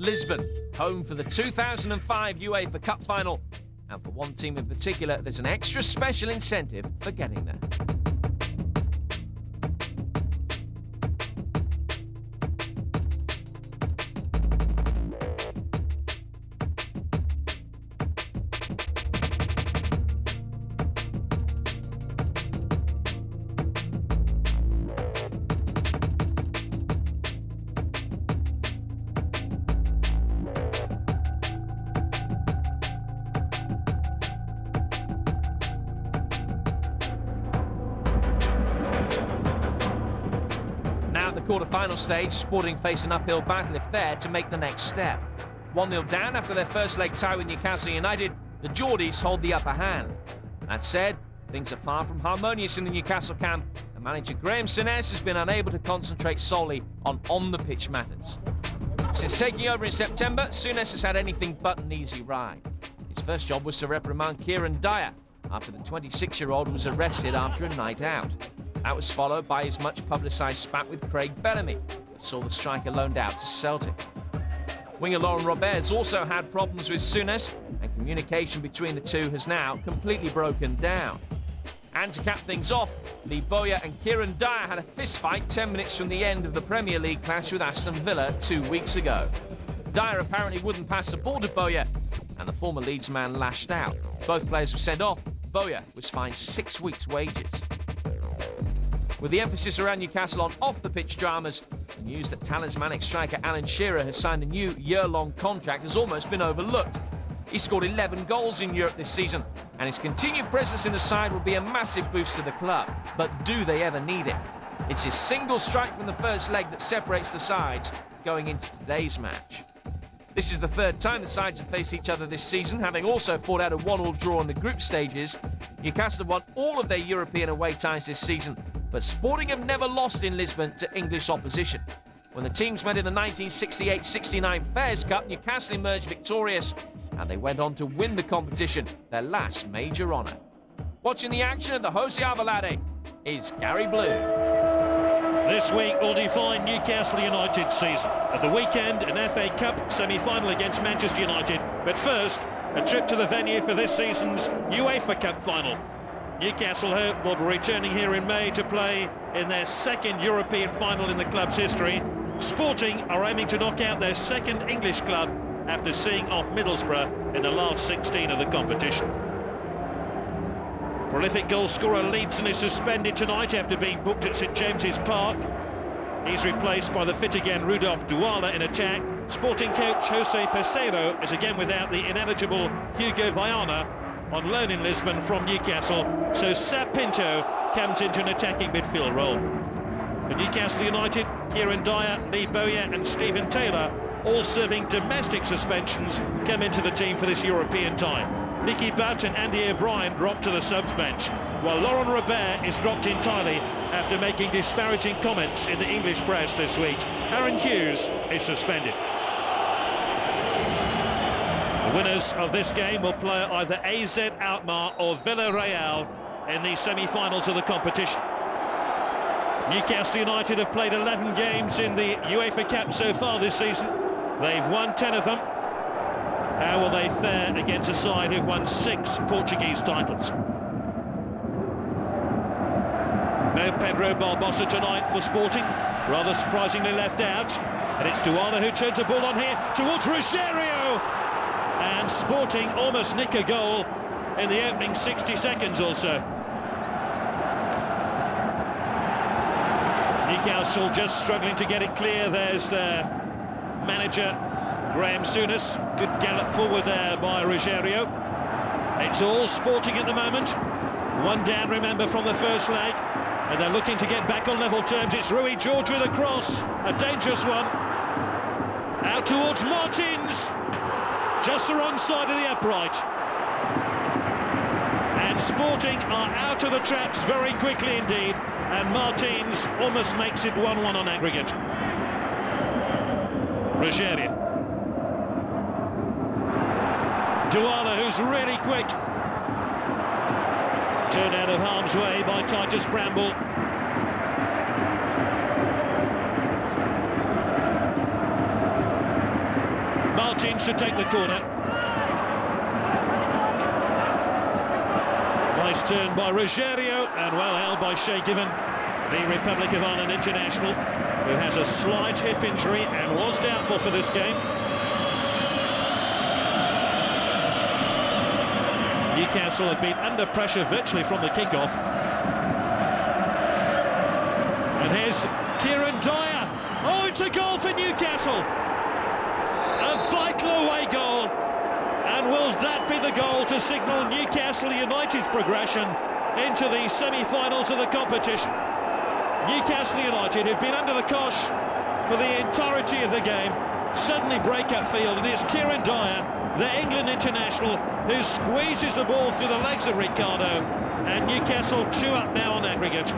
Lisbon, home for the 2005 UEFA Cup final. And for one team in particular, there's an extra special incentive for getting there. Quarter-final stage, Sporting face an uphill battle if they're to make the next step. 1-0 down after their first leg tie with Newcastle United, the Geordies hold the upper hand. That said, things are far from harmonious in the Newcastle camp, and manager Graham Souness has been unable to concentrate solely on on-the-pitch matters. Since taking over in September, Souness has had anything but an easy ride. His first job was to reprimand Kieran Dyer after the 26-year-old was arrested after a night out. That was followed by his much-publicised spat with Craig Bellamy, who saw the striker loaned out to Celtic. Winger Laurent Robert has also had problems with Souness, and communication between the two has now completely broken down. And to cap things off, Lee Bowyer and Kieran Dyer had a fistfight 10 minutes from the end of the Premier League clash with Aston Villa 2 weeks ago. Dyer apparently wouldn't pass the ball to Bowyer, and the former Leeds man lashed out. Both players were sent off. Bowyer was fined 6 weeks' wages. With the emphasis around Newcastle on off-the-pitch dramas, the news that talismanic striker Alan Shearer has signed a new year-long contract has almost been overlooked. He scored 11 goals in Europe this season, and his continued presence in the side will be a massive boost to the club. But do they ever need it? It's his single strike from the first leg that separates the sides going into today's match. This is the third time the sides have faced each other this season, having also fought out a 1-1 draw in the group stages. Newcastle have won all of their European away ties this season, but Sporting have never lost in Lisbon to English opposition. When the teams met in the 1968-69 Fairs Cup, Newcastle emerged victorious, and they went on to win the competition, their last major honour. Watching the action at the Jose Alvalade is Gary Blue. This week will define Newcastle United's season. At the weekend, an FA Cup semi-final against Manchester United. But first, a trip to the venue for this season's UEFA Cup final. Newcastle hope will be returning here in May to play in their second European final in the club's history. Sporting are aiming to knock out their second English club after seeing off Middlesbrough in the last 16 of the competition. Prolific goal scorer Leedson is suspended tonight after being booked at St James's Park. He's replaced by the fit-again Rudolf Douala in attack. Sporting coach Jose Peseiro is again without the ineligible Hugo Viana on loan in Lisbon from Newcastle, so Sab Pinto comes into an attacking midfield role. For Newcastle United, Kieran Dyer, Lee Bowyer and Stephen Taylor, all serving domestic suspensions, come into the team for this European tie. Nicky Butt and Andy O'Brien dropped to the subs bench, while Laurent Robert is dropped entirely after making disparaging comments in the English press this week. Aaron Hughes is suspended. The winners of this game will play either AZ Alkmaar or Villarreal in the semi-finals of the competition. Newcastle United have played 11 games in the UEFA Cup so far this season. They've won 10 of them. How will they fare against a side who've won 6 Portuguese titles? No Pedro Barbosa tonight for Sporting, rather surprisingly left out. And it's Douala who turns the ball on here towards Rogerio. And Sporting almost nick a goal in the opening 60 seconds or so. Newcastle just struggling to get it clear. There's their manager, Graham Souness. Good gallop forward there by Rogerio. It's all Sporting at the moment. One down, remember, from the first leg. And they're looking to get back on level terms. It's Rui George with a cross. A dangerous one. Out towards Martins. Just the wrong side of the upright. And Sporting are out of the traps very quickly indeed. And Martins almost makes it 1-1 on aggregate. Rogerio. Douala, who's really quick. Turned out of harm's way by Titus Bramble. Martins to take the corner. Nice turn by Ruggiero, and well held by Shea Given, the Republic of Ireland international, who has a slight hip injury and was doubtful for this game. Newcastle have been under pressure virtually from the kickoff. And here's Kieran Dyer. Oh, it's a goal for Newcastle! A vital away goal. And will that be the goal to signal Newcastle United's progression into the semi-finals of the competition? Newcastle United, who've been under the cosh for the entirety of the game, suddenly break upfield, and it's Kieran Dyer, the England international, who squeezes the ball through the legs of Ricardo, and Newcastle 2 up now on aggregate.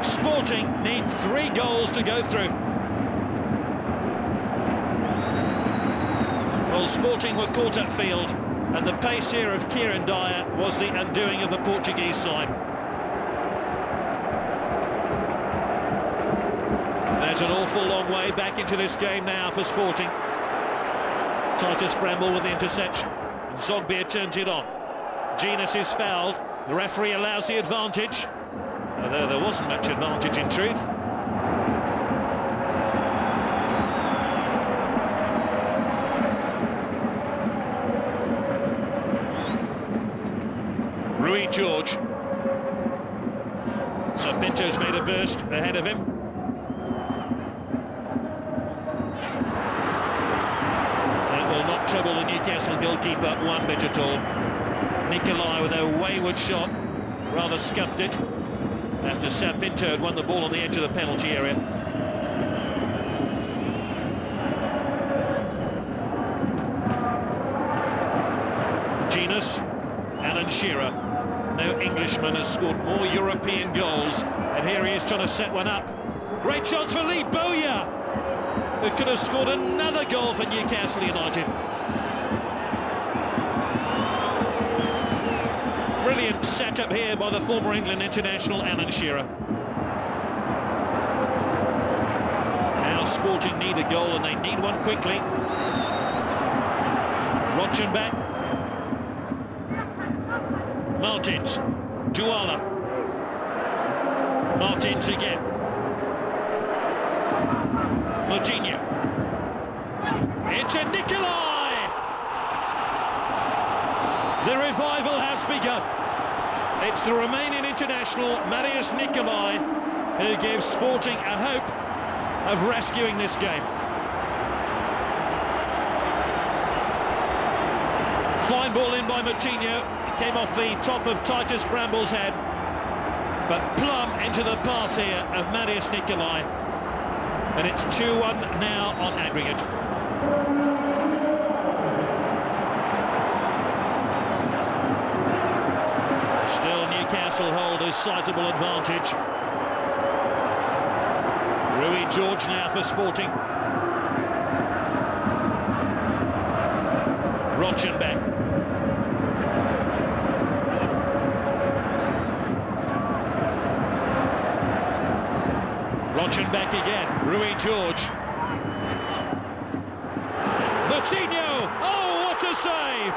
Sporting need 3 goals to go through. Well, Sporting were caught upfield, and the pace here of Kieran Dyer was the undoing of the Portuguese side. There's an awful long way back into this game now for Sporting. Titus Bramble with the interception. And Zogbia turns it on. Genus is fouled. The referee allows the advantage. Although there wasn't much advantage in truth. Rui George. So Pinto's made a burst ahead of him. Not trouble the Newcastle goalkeeper one bit at all. Nicolai with a wayward shot, rather scuffed it after Sam Pinto had won the ball on the edge of the penalty area. Genus, Alan Shearer. No Englishman has scored more European goals, and here he is trying to set one up. Great chance for Lee Bowyer, who could have scored another goal for Newcastle United. Brilliant setup here by the former England international Alan Shearer. Now Sporting need a goal, and they need one quickly. Rochenbach. Martins. Douala. Martins again. Moutinho. It's a Nicolai! The revival has begun. It's the Romanian international Marius Nicolai who gives Sporting a hope of rescuing this game. Fine ball in by Moutinho. It came off the top of Titus Bramble's head, but plumb into the path here of Marius Nicolai. And it's 2-1 now on aggregate. Still Newcastle hold a sizable advantage. Rui George now for Sporting. Rochenbach. Rochenbach again, Rui George. Moutinho! Oh, what a save!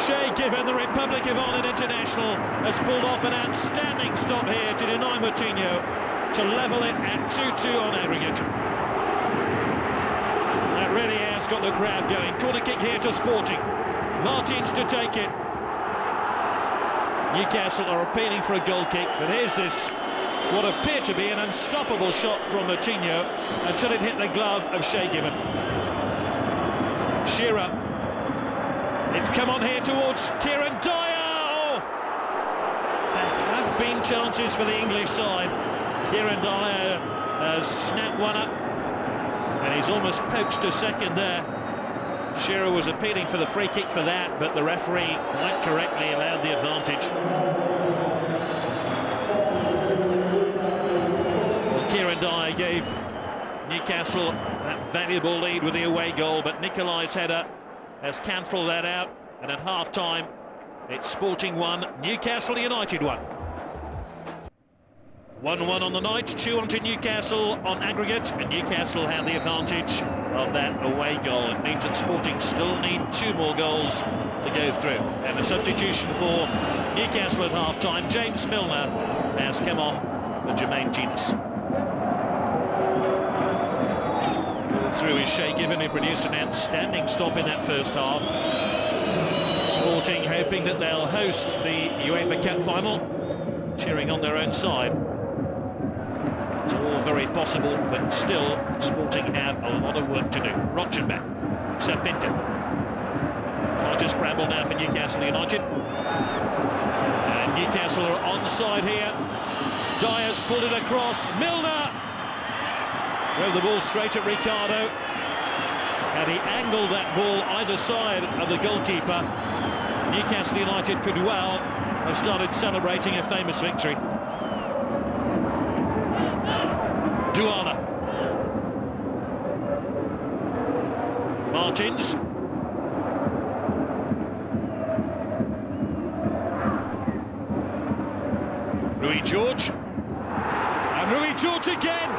Shea Given, the Republic of Ireland international, has pulled off an outstanding stop here to deny Moutinho to level it at 2-2 on aggregate. That really has got the crowd going. Corner kick here to Sporting. Martins to take it. Newcastle are appealing for a goal kick, but here's this, what appeared to be an unstoppable shot from Moutinho until it hit the glove of Shea Given. Shearer. It's come on here towards Kieran Dyer. Oh! There have been chances for the English side. Kieran Dyer has snapped one up, and he's almost poached a second there. Shearer was appealing for the free kick for that, but the referee quite correctly allowed the advantage. Well, Kieran Dyer gave Newcastle that valuable lead with the away goal, but Nicolai's header has cancelled that out, and at half-time it's Sporting 1, Newcastle United 1. 1-1 on the night, 2-1 to Newcastle on aggregate, and Newcastle have the advantage of that away goal. It means that Sporting still need 2 more goals to go through. And a substitution for Newcastle at half-time. James Milner has come on for Jermaine Jenas. Through is Shea Given, who produced an outstanding stop in that first half. Sporting hoping that they'll host the UEFA Cup final, cheering on their own side. It's all very possible, but still, Sporting have a lot of work to do. Rochenbach, Sapinto. Titus Bramble now for Newcastle United. And Newcastle are onside here. Dyer's pulled it across. Milner! Drove the ball straight at Ricardo. And he angled that ball either side of the goalkeeper. Newcastle United could well have started celebrating a famous victory. Douala. Martins. Rui George. And Rui George again.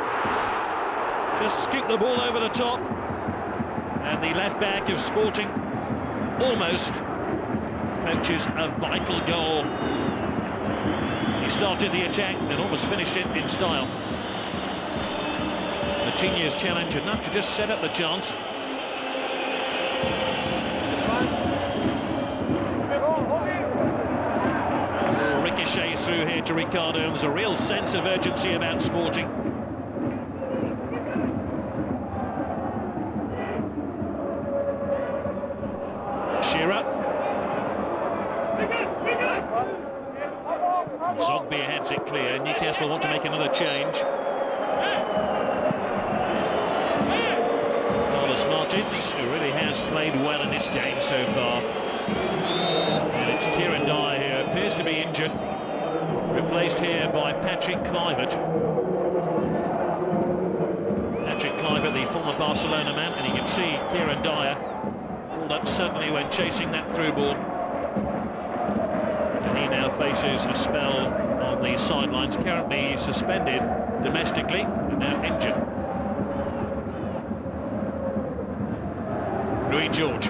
Just scooped the ball over the top. And the left back of Sporting almost poaches a vital goal. He started the attack and almost finished it in style. Coutinho's challenge enough to just set up the chance. Ricochets through here to Ricardo, and there's a real sense of urgency about Sporting. Shearer. Zogby heads it clear. Newcastle want to make another change. Martins, who really has played well in this game so far. And it's Kieran Dyer, who appears to be injured, replaced here by Patrick Kluivert. Patrick Kluivert, the former Barcelona man, and you can see Kieran Dyer pulled up suddenly when chasing that through ball. And he now faces a spell on the sidelines, currently suspended domestically, and now injured. Rui George.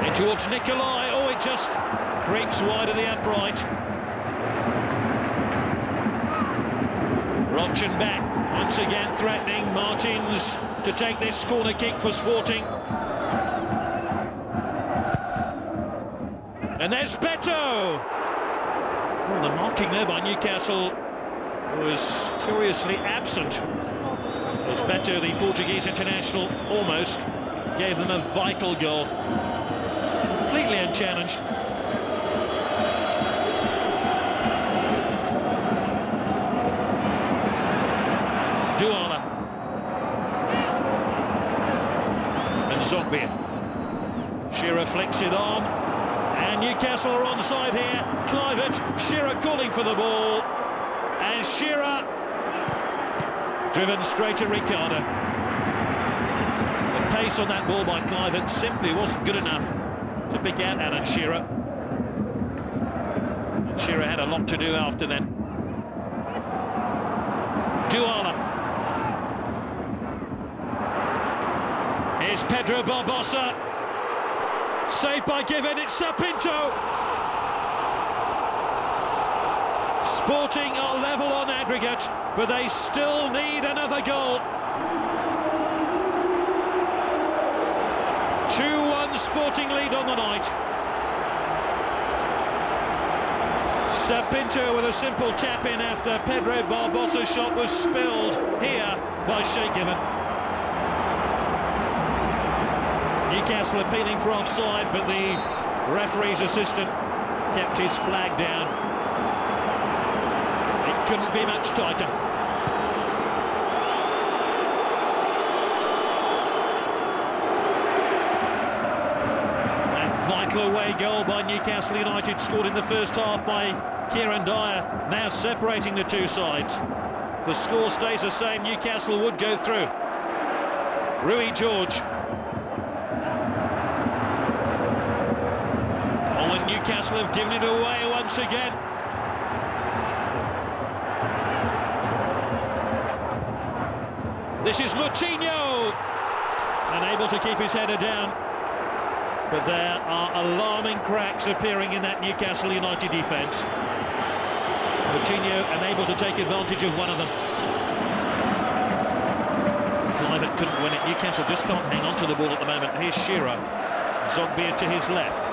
In towards Nicolai. Oh, it just creeps wide of the upright. Rochenbach once again threatening Martins to take this corner kick for Sporting. And there's Beto! Oh, the marking there by Newcastle was curiously absent. As Beto, the Portuguese international, almost gave them a vital goal. Completely unchallenged. Douala. And Zogby. Shearer flicks it on. And Newcastle are onside here. Kluivert, Shearer calling for the ball. And Shearer driven straight at Ricardo. The pace on that ball by Kluivert simply wasn't good enough to pick out Alan Shearer. And Shearer had a lot to do after then. Douala. Here's Pedro Barbosa. Saved by Given, it's Sapinto. Sporting are level on aggregate, but they still need another goal. 2-1 Sporting lead on the night. Sapinto with a simple tap-in after Pedro Barbosa's shot was spilled here by Shea Given. Newcastle appealing for offside, but the referee's assistant kept his flag down. It couldn't be much tighter. That vital away goal by Newcastle United, scored in the first half by Kieran Dyer, now separating the two sides. If the score stays the same, Newcastle would go through. Rui George. Oh, and Newcastle have given it away once again. This is Moutinho, unable to keep his header down. But there are alarming cracks appearing in that Newcastle United defence. Moutinho unable to take advantage of one of them. Clivert couldn't win it. Newcastle just can't hang on to the ball at the moment. Here's Shearer. Zogbier to his left.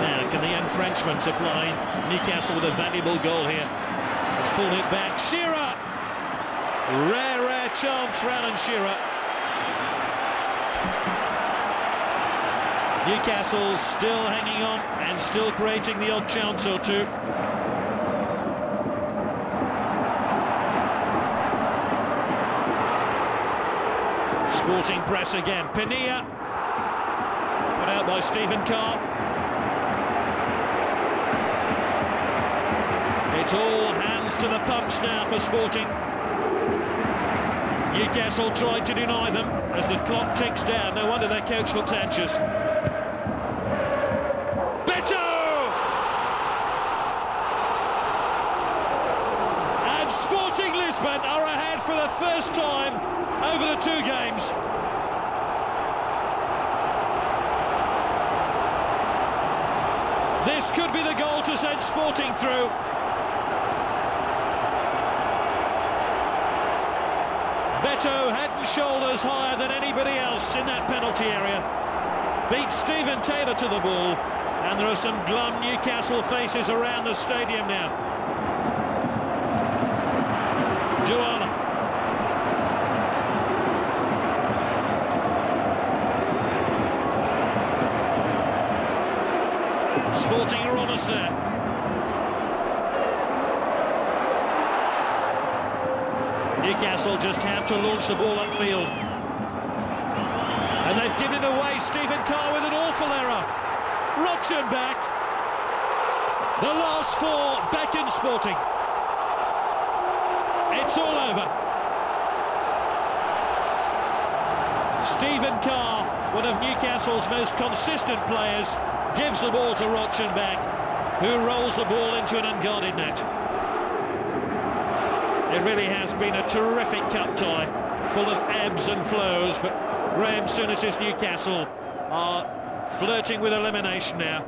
Now, can the young Frenchman supply Newcastle with a valuable goal here? He's pulled it back. Shearer! Rare chance for Alan Shearer. Newcastle still hanging on and still creating the odd chance or two. Sporting press again. Pinilla. Put out by Stephen Carr. It's all hands to the pumps now for Sporting. Newcastle tried to deny them as the clock ticks down. No wonder their coach looks anxious. And Sporting Lisbon are ahead for the first time over the two games. This could be the goal to send Sporting through. Beto head and shoulders higher than anybody else in that penalty area. Beats Stephen Taylor to the ball, and there are some glum Newcastle faces around the stadium now. Douala. Sporting are on us there. Newcastle just have to launch the ball upfield. And they've given it away. Stephen Carr with an awful error. Rochenbach. The last four beckon Sporting. It's all over. Stephen Carr, one of Newcastle's most consistent players, gives the ball to Rochenbach, who rolls the ball into an unguarded net. It really has been a terrific cup tie, full of ebbs and flows, but Graham Souness's Newcastle are flirting with elimination now.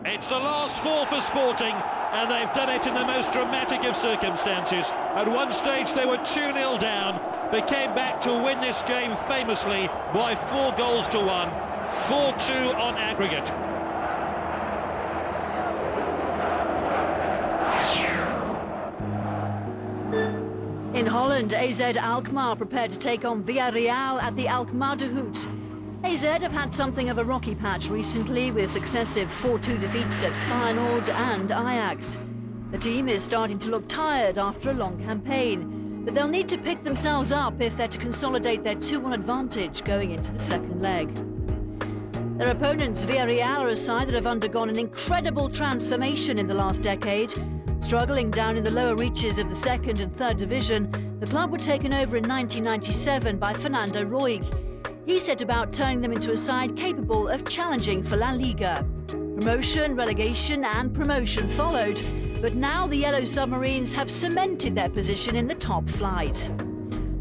It's the last four for Sporting, and they've done it in the most dramatic of circumstances. At one stage they were 2-0 down, but came back to win this game famously by 4-1, 4-2 on aggregate. In Holland, AZ Alkmaar prepared to take on Villarreal at the Alkmaar de Hout. AZ have had something of a rocky patch recently with successive 4-2 defeats at Feyenoord and Ajax. The team is starting to look tired after a long campaign, but they'll need to pick themselves up if they're to consolidate their 2-1 advantage going into the second leg. Their opponents, Villarreal, are a side that have undergone an incredible transformation in the last decade. Struggling down in the lower reaches of the second and third division, the club were taken over in 1997 by Fernando Roig. He set about turning them into a side capable of challenging for La Liga. Promotion, relegation and promotion followed, but now the Yellow Submarines have cemented their position in the top flight.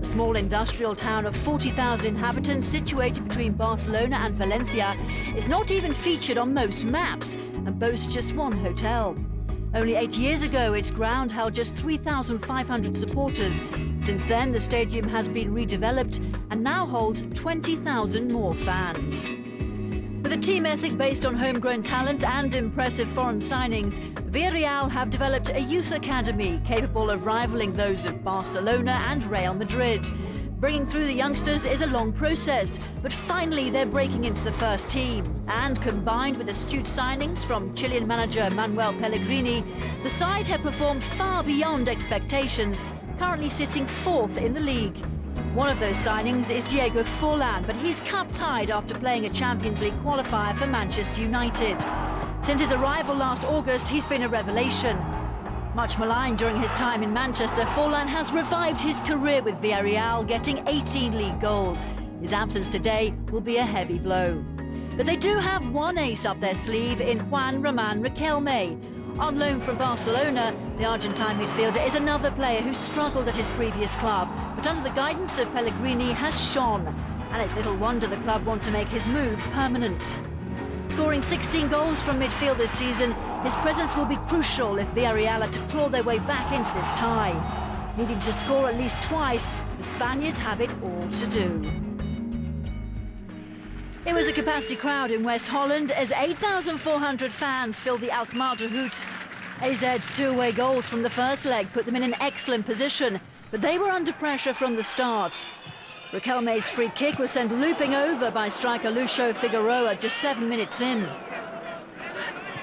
A small industrial town of 40,000 inhabitants situated between Barcelona and Valencia is not even featured on most maps and boasts just one hotel. Only 8 years ago, its ground held just 3,500 supporters. Since then, the stadium has been redeveloped and now holds 20,000 more fans. With a team ethic based on homegrown talent and impressive foreign signings, Villarreal have developed a youth academy capable of rivaling those of Barcelona and Real Madrid. Bringing through the youngsters is a long process, but finally they're breaking into the first team. And combined with astute signings from Chilean manager Manuel Pellegrini, the side have performed far beyond expectations, currently sitting fourth in the league. One of those signings is Diego Forlan, but he's cup-tied after playing a Champions League qualifier for Manchester United. Since his arrival last August, he's been a revelation. Much maligned during his time in Manchester, Forlan has revived his career with Villarreal, getting 18 league goals. His absence today will be a heavy blow. But they do have one ace up their sleeve in Juan Román Riquelme. On loan from Barcelona, the Argentine midfielder is another player who struggled at his previous club, but under the guidance of Pellegrini has shone. And it's little wonder the club want to make his move permanent. Scoring 16 goals from midfield this season, his presence will be crucial if Villarreal are to claw their way back into this tie. Needing to score at least twice, the Spaniards have it all to do. It was a capacity crowd in West Holland as 8,400 fans filled the Alkmaar de Hout. AZ's 2 away goals from the first leg put them in an excellent position, but they were under pressure from the start. Riquelme's free kick was sent looping over by striker Lucho Figueroa just 7 minutes in.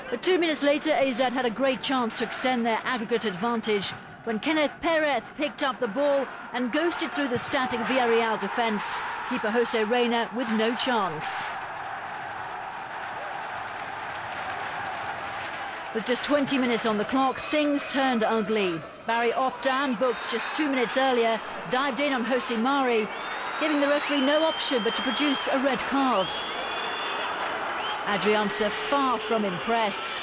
But 2 minutes later, AZ had a great chance to extend their aggregate advantage when Kenneth Perez picked up the ball and ghosted through the static Villarreal defence. Keeper Jose Reina with no chance. With just 20 minutes on the clock, things turned ugly. Barry Opdam, booked just 2 minutes earlier, dived in on Jose Mari, giving the referee no option but to produce a red card. Adrianza far from impressed.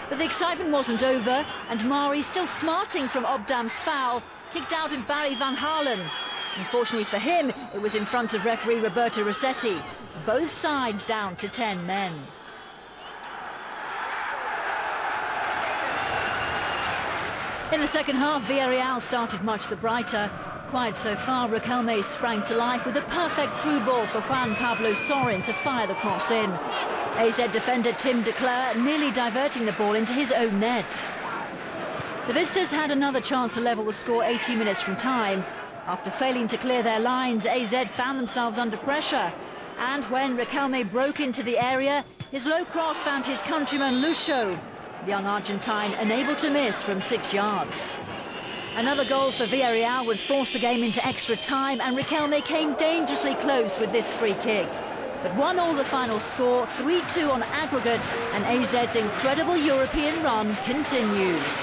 But the excitement wasn't over, and Mari, still smarting from Opdam's foul, kicked out at Barry Van Halen. Unfortunately for him, it was in front of referee Roberto Rossetti. Both sides down to 10 men. In the second half, Villarreal started much the brighter. Quiet so far, Riquelme sprang to life with a perfect through ball for Juan Pablo Sorin to fire the cross in. AZ defender Tim de Cler nearly diverting the ball into his own net. The visitors had another chance to level the score 80 minutes from time. After failing to clear their lines, AZ found themselves under pressure. And when Riquelme broke into the area, his low cross found his countryman Lucho, the young Argentine unable to miss from 6 yards. Another goal for Villarreal would force the game into extra time, and Riquelme came dangerously close with this free kick. But 1-1 the final score, 3-2 on aggregate, and AZ's incredible European run continues.